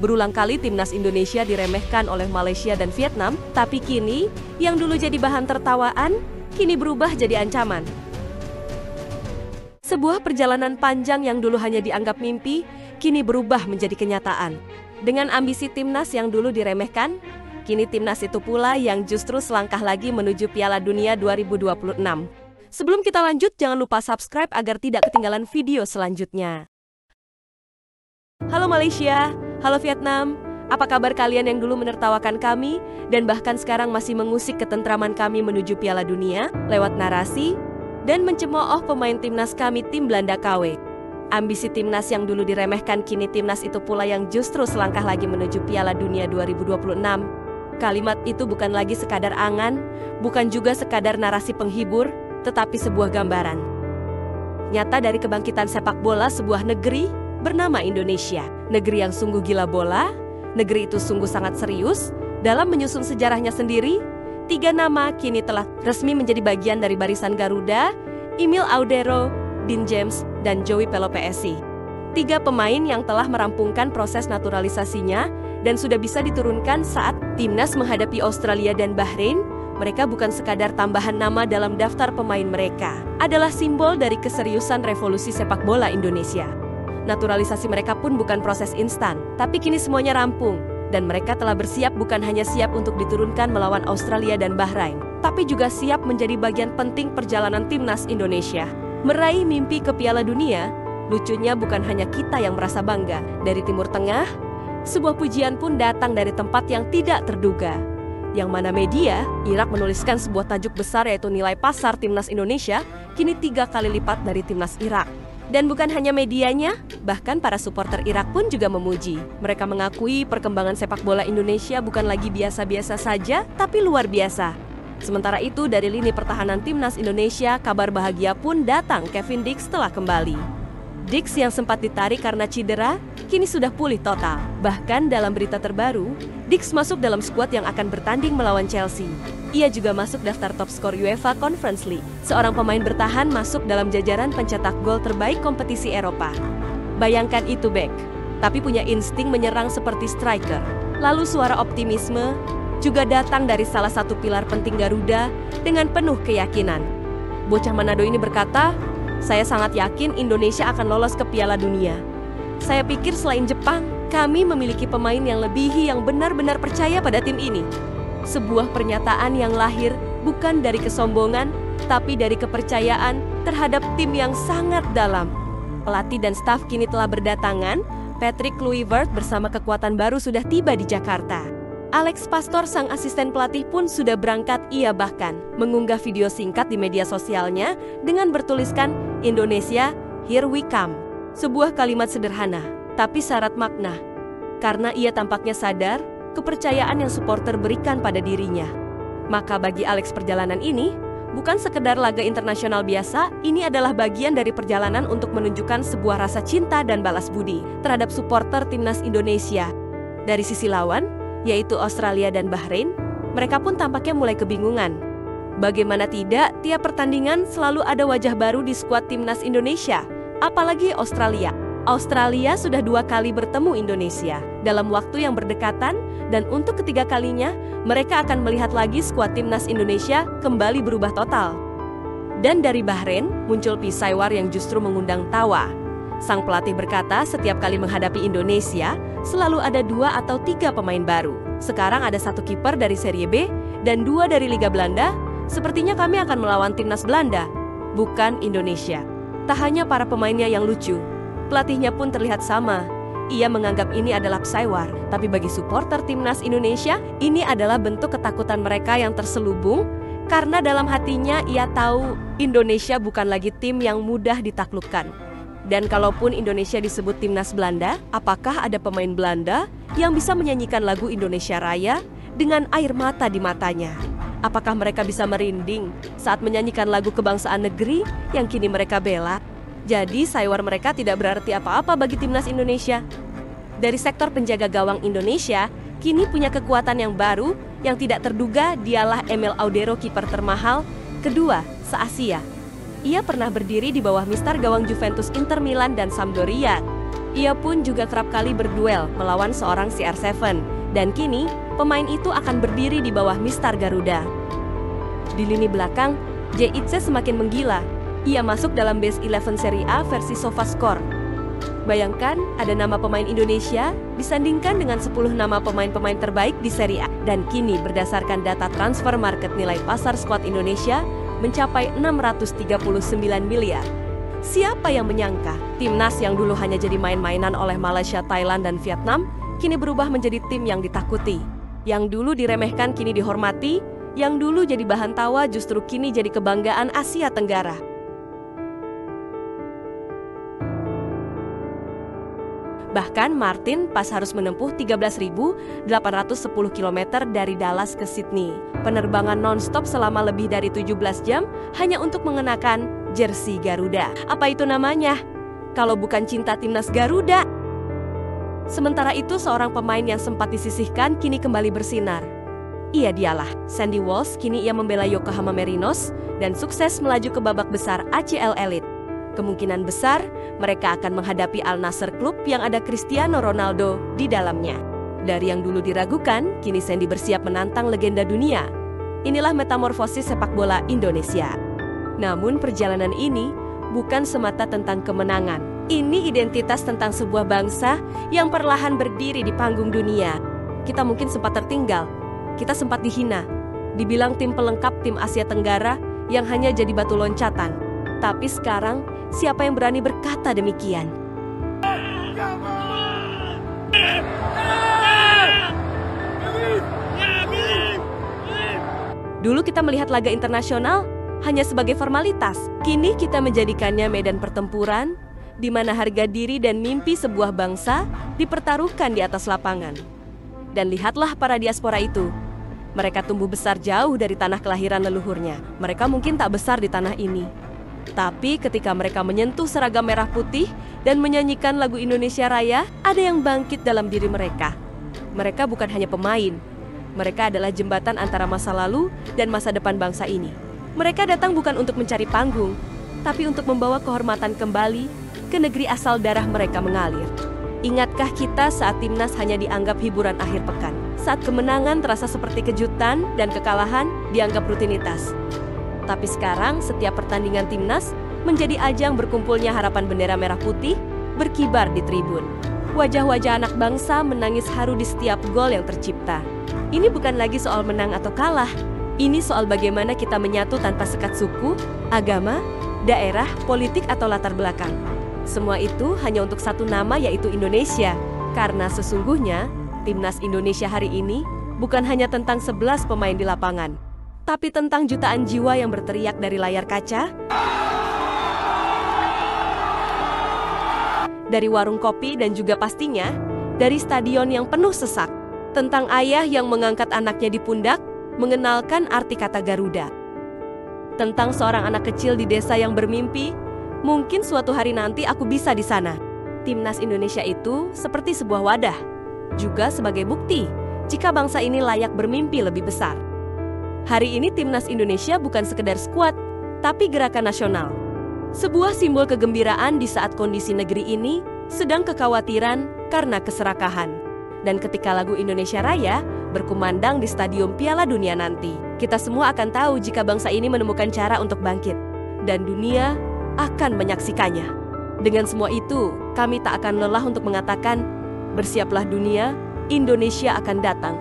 Berulang kali timnas Indonesia diremehkan oleh Malaysia dan Vietnam, tapi kini, yang dulu jadi bahan tertawaan, kini berubah jadi ancaman. Sebuah perjalanan panjang yang dulu hanya dianggap mimpi, kini berubah menjadi kenyataan. Dengan ambisi timnas yang dulu diremehkan, kini timnas itu pula yang justru selangkah lagi menuju Piala Dunia 2026. Sebelum kita lanjut, jangan lupa subscribe agar tidak ketinggalan video selanjutnya. Halo Malaysia, halo Vietnam, apa kabar kalian yang dulu menertawakan kami dan bahkan sekarang masih mengusik ketentraman kami menuju Piala Dunia lewat narasi dan mencemooh pemain timnas kami tim Belanda KW. Ambisi timnas yang dulu diremehkan kini timnas itu pula yang justru selangkah lagi menuju Piala Dunia 2026. Kalimat itu bukan lagi sekadar angan, bukan juga sekadar narasi penghibur, tetapi sebuah gambaran nyata dari kebangkitan sepak bola sebuah negeri bernama Indonesia. Negeri yang sungguh gila bola, negeri itu sungguh sangat serius dalam menyusun sejarahnya sendiri. 3 nama kini telah resmi menjadi bagian dari barisan Garuda, Emil Audero, Dean James, dan Joey Pelopesi. 3 pemain yang telah merampungkan proses naturalisasinya dan sudah bisa diturunkan saat timnas menghadapi Australia dan Bahrain. Mereka bukan sekadar tambahan nama dalam daftar pemain mereka, adalah simbol dari keseriusan revolusi sepak bola Indonesia. Naturalisasi mereka pun bukan proses instan, tapi kini semuanya rampung. Dan mereka telah bersiap bukan hanya siap untuk diturunkan melawan Australia dan Bahrain, tapi juga siap menjadi bagian penting perjalanan timnas Indonesia meraih mimpi ke Piala Dunia. Lucunya bukan hanya kita yang merasa bangga. Dari Timur Tengah, sebuah pujian pun datang dari tempat yang tidak terduga. Yang mana media, Irak menuliskan sebuah tajuk besar yaitu nilai pasar timnas Indonesia kini 3 kali lipat dari timnas Irak. Dan bukan hanya medianya, bahkan para supporter Irak pun juga memuji. Mereka mengakui perkembangan sepak bola Indonesia bukan lagi biasa-biasa saja, tapi luar biasa. Sementara itu, dari lini pertahanan timnas Indonesia, kabar bahagia pun datang. Kevin Dix telah kembali. Dix yang sempat ditarik karena cedera, kini sudah pulih total. Bahkan dalam berita terbaru, Dix masuk dalam skuad yang akan bertanding melawan Chelsea. Ia juga masuk daftar top skor UEFA Conference League. Seorang pemain bertahan masuk dalam jajaran pencetak gol terbaik kompetisi Eropa. Bayangkan itu back, tapi punya insting menyerang seperti striker. Lalu suara optimisme juga datang dari salah satu pilar penting Garuda dengan penuh keyakinan. Bocah Manado ini berkata, "Saya sangat yakin Indonesia akan lolos ke Piala Dunia. Saya pikir selain Jepang, kami memiliki pemain yang lebihi yang benar-benar percaya pada tim ini." Sebuah pernyataan yang lahir bukan dari kesombongan, tapi dari kepercayaan terhadap tim yang sangat dalam. Pelatih dan staf kini telah berdatangan. Patrick Kluivert bersama kekuatan baru sudah tiba di Jakarta. Alex Pastor, sang asisten pelatih pun sudah berangkat. Ia bahkan mengunggah video singkat di media sosialnya dengan bertuliskan, "Indonesia, here we come." Sebuah kalimat sederhana, tapi syarat makna. Karena ia tampaknya sadar kepercayaan yang supporter berikan pada dirinya. Maka bagi Alex, perjalanan ini bukan sekedar laga internasional biasa, ini adalah bagian dari perjalanan untuk menunjukkan sebuah rasa cinta dan balas budi terhadap supporter timnas Indonesia. Dari sisi lawan, yaitu Australia dan Bahrain, mereka pun tampaknya mulai kebingungan. Bagaimana tidak, tiap pertandingan selalu ada wajah baru di skuad timnas Indonesia, apalagi Australia. Australia sudah 2 kali bertemu Indonesia dalam waktu yang berdekatan, dan untuk ketiga kalinya mereka akan melihat lagi skuad timnas Indonesia kembali berubah total. Dan dari Bahrain muncul Pisaiwar yang justru mengundang tawa. Sang pelatih berkata setiap kali menghadapi Indonesia selalu ada 2 atau 3 pemain baru. Sekarang ada 1 kiper dari Serie B dan 2 dari Liga Belanda. Sepertinya kami akan melawan timnas Belanda, bukan Indonesia. Tak hanya para pemainnya yang lucu, pelatihnya pun terlihat sama. Ia menganggap ini adalah Pisaiwar, tapi bagi supporter timnas Indonesia, ini adalah bentuk ketakutan mereka yang terselubung, karena dalam hatinya ia tahu Indonesia bukan lagi tim yang mudah ditaklukkan. Dan kalaupun Indonesia disebut timnas Belanda, apakah ada pemain Belanda yang bisa menyanyikan lagu Indonesia Raya dengan air mata di matanya? Apakah mereka bisa merinding saat menyanyikan lagu kebangsaan negeri yang kini mereka bela? Jadi Saiwar mereka tidak berarti apa-apa bagi timnas Indonesia. Dari sektor penjaga gawang Indonesia, kini punya kekuatan yang baru yang tidak terduga. Dialah Emil Audero, kiper termahal kedua se-Asia. Ia pernah berdiri di bawah mistar gawang Juventus, Inter Milan, dan Sampdoria. Ia pun juga kerap kali berduel melawan seorang CR7. Dan kini, pemain itu akan berdiri di bawah Mistar Garuda. Di lini belakang, JIC semakin menggila. Ia masuk dalam Best 11 Serie A versi SofaScore. Bayangkan, ada nama pemain Indonesia disandingkan dengan 10 nama pemain-pemain terbaik di Serie A. Dan kini berdasarkan data transfer market, nilai pasar skuad Indonesia mencapai 639 miliar. Siapa yang menyangka, timnas yang dulu hanya jadi main-mainan oleh Malaysia, Thailand, dan Vietnam, kini berubah menjadi tim yang ditakuti. Yang dulu diremehkan kini dihormati, yang dulu jadi bahan tawa justru kini jadi kebanggaan Asia Tenggara. Bahkan Martin pas harus menempuh 13.810 km dari Dallas ke Sydney. Penerbangan non-stop selama lebih dari 17 jam hanya untuk mengenakan jersey Garuda. Apa itu namanya? Kalau bukan cinta timnas Garuda. Sementara itu seorang pemain yang sempat disisihkan kini kembali bersinar. Ia dialah Sandy Walsh. Kini ia membela Yokohama Marinos dan sukses melaju ke babak besar ACL Elite. Kemungkinan besar mereka akan menghadapi Al Nassr, klub yang ada Cristiano Ronaldo di dalamnya. Dari yang dulu diragukan, kini Sandy bersiap menantang legenda dunia. Inilah metamorfosis sepak bola Indonesia. Namun perjalanan ini bukan semata tentang kemenangan. Ini identitas tentang sebuah bangsa yang perlahan berdiri di panggung dunia. Kita mungkin sempat tertinggal, kita sempat dihina, dibilang tim pelengkap tim Asia Tenggara yang hanya jadi batu loncatan. Tapi sekarang, siapa yang berani berkata demikian? Dulu kita melihat laga internasional hanya sebagai formalitas. Kini kita menjadikannya medan pertempuran, di mana harga diri dan mimpi sebuah bangsa dipertaruhkan di atas lapangan. Dan lihatlah para diaspora itu. Mereka tumbuh besar jauh dari tanah kelahiran leluhurnya. Mereka mungkin tak besar di tanah ini. Tapi ketika mereka menyentuh seragam merah putih dan menyanyikan lagu Indonesia Raya, ada yang bangkit dalam diri mereka. Mereka bukan hanya pemain. Mereka adalah jembatan antara masa lalu dan masa depan bangsa ini. Mereka datang bukan untuk mencari panggung, tapi untuk membawa kehormatan kembali ke negeri asal darah mereka mengalir. Ingatkah kita saat timnas hanya dianggap hiburan akhir pekan? Saat kemenangan terasa seperti kejutan dan kekalahan dianggap rutinitas. Tapi sekarang setiap pertandingan timnas menjadi ajang berkumpulnya harapan bendera merah putih berkibar di tribun. Wajah-wajah anak bangsa menangis haru di setiap gol yang tercipta. Ini bukan lagi soal menang atau kalah. Ini soal bagaimana kita menyatu tanpa sekat suku, agama, daerah, politik atau latar belakang. Semua itu hanya untuk satu nama, yaitu Indonesia. Karena sesungguhnya timnas Indonesia hari ini bukan hanya tentang 11 pemain di lapangan, tapi tentang jutaan jiwa yang berteriak dari layar kaca, dari warung kopi, dan juga pastinya dari stadion yang penuh sesak. Tentang ayah yang mengangkat anaknya di pundak, mengenalkan arti kata Garuda. Tentang seorang anak kecil di desa yang bermimpi, mungkin suatu hari nanti aku bisa di sana. Timnas Indonesia itu seperti sebuah wadah, juga sebagai bukti jika bangsa ini layak bermimpi lebih besar. Hari ini timnas Indonesia bukan sekedar skuad, tapi gerakan nasional. Sebuah simbol kegembiraan di saat kondisi negeri ini sedang kekhawatiran karena keserakahan. Dan ketika lagu Indonesia Raya berkumandang di Stadium Piala Dunia nanti, kita semua akan tahu jika bangsa ini menemukan cara untuk bangkit. Dan dunia akan menyaksikannya. Dengan semua itu, kami tak akan lelah untuk mengatakan, bersiaplah dunia, Indonesia akan datang.